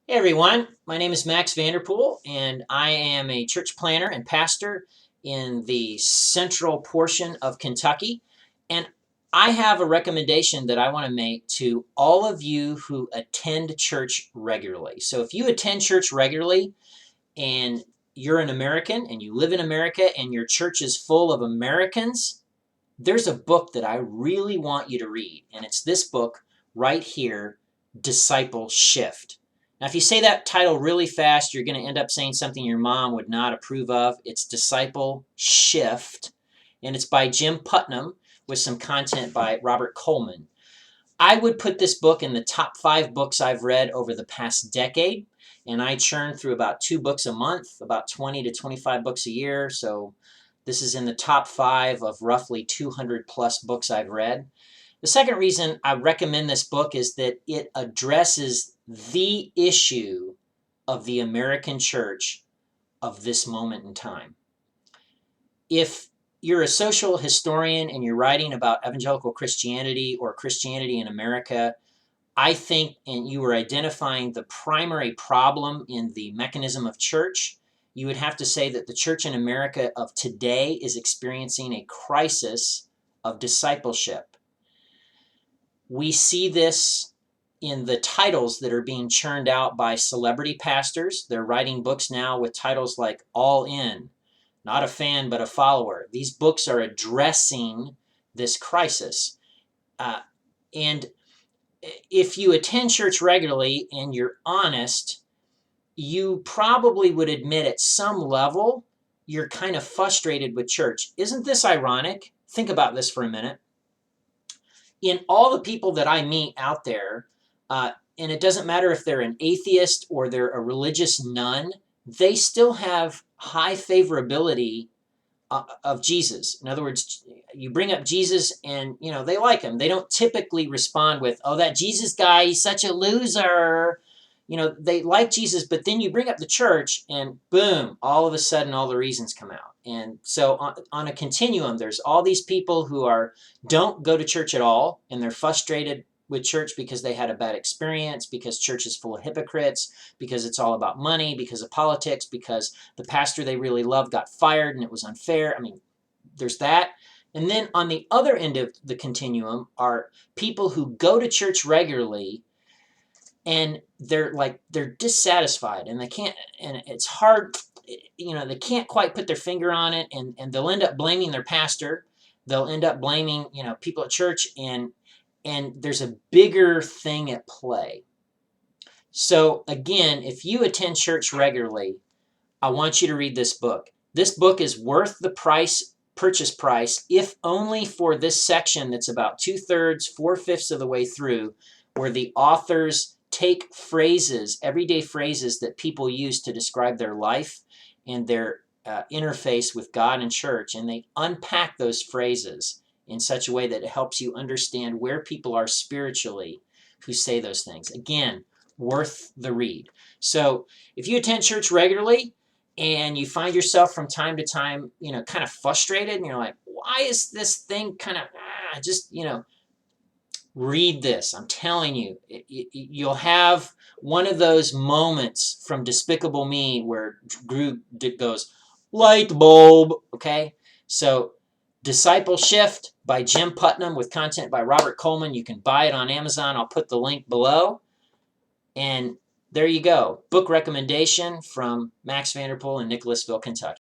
Hey everyone, my name is Max Vanderpool, and I am a church planner and pastor in the central portion of Kentucky. And I have a recommendation that I want to make to all of you who attend church regularly. So if you attend church regularly and you're an American and you live in America and your church is full of Americans, there's a book that I really want you to read, and it's this book right here, DiscipleShift. Now, if you say that title really fast, you're going to end up saying something your mom would not approve of. It's DiscipleShift, and it's by Jim Putnam with some content by Robert Coleman. I would put this book in the top 5 books I've read over the past decade, and I churn through about 2 books a month, about 20 to 25 books a year, so this is in the top 5 of roughly 200 plus books I've read. The second reason I recommend this book is that it addresses the issue of the American church of this moment in time. If you're a social historian and you're writing about evangelical Christianity or Christianity in America, I think, and you were identifying the primary problem in the mechanism of church, you would have to say that the church in America of today is experiencing a crisis of discipleship. We see this in the titles that are being churned out by celebrity pastors. They're writing books now with titles like All In, Not a Fan but a Follower. These books are addressing this crisis. And if you attend church regularly and you're honest, you probably would admit at some level you're kind of frustrated with church. Isn't this ironic? Think about this for a minute. In all the people that I meet out there, and it doesn't matter if they're an atheist or they're a religious nun, they still have high favorability of Jesus. In other words, you bring up Jesus and, they like him. They don't typically respond with, oh, that Jesus guy, he's such a loser. They like Jesus, but then you bring up the church and boom, all of a sudden, all the reasons come out. And so on a continuum, there's all these people who don't go to church at all, and they're frustrated with church because they had a bad experience, because church is full of hypocrites, because it's all about money, because of politics, because the pastor they really loved got fired and it was unfair. I mean, there's that. And then on the other end of the continuum are people who go to church regularly and they're dissatisfied and they can't, and it's hard, they can't quite put their finger on it, and they'll end up blaming their pastor. They'll end up blaming, people at church, and there's a bigger thing at play. So again, if you attend church regularly, I want you to read this book. This book is worth the purchase price, if only for this section that's about 2/3, 4/5 of the way through, where the authors take phrases, everyday phrases that people use to describe their life and their interface with God and church, and they unpack those phrases in such a way that it helps you understand where people are spiritually who say those things. Again, worth the read. So if you attend church regularly and you find yourself from time to time, kind of frustrated, and you're like, why is this thing kind of read this. I'm telling you, you'll have one of those moments from Despicable Me where Gru goes, light bulb, okay? So DiscipleShift by Jim Putnam with content by Robert Coleman. You can buy it on Amazon. I'll put the link below. And there you go. Book recommendation from Max Vanderpool in Nicholasville, Kentucky.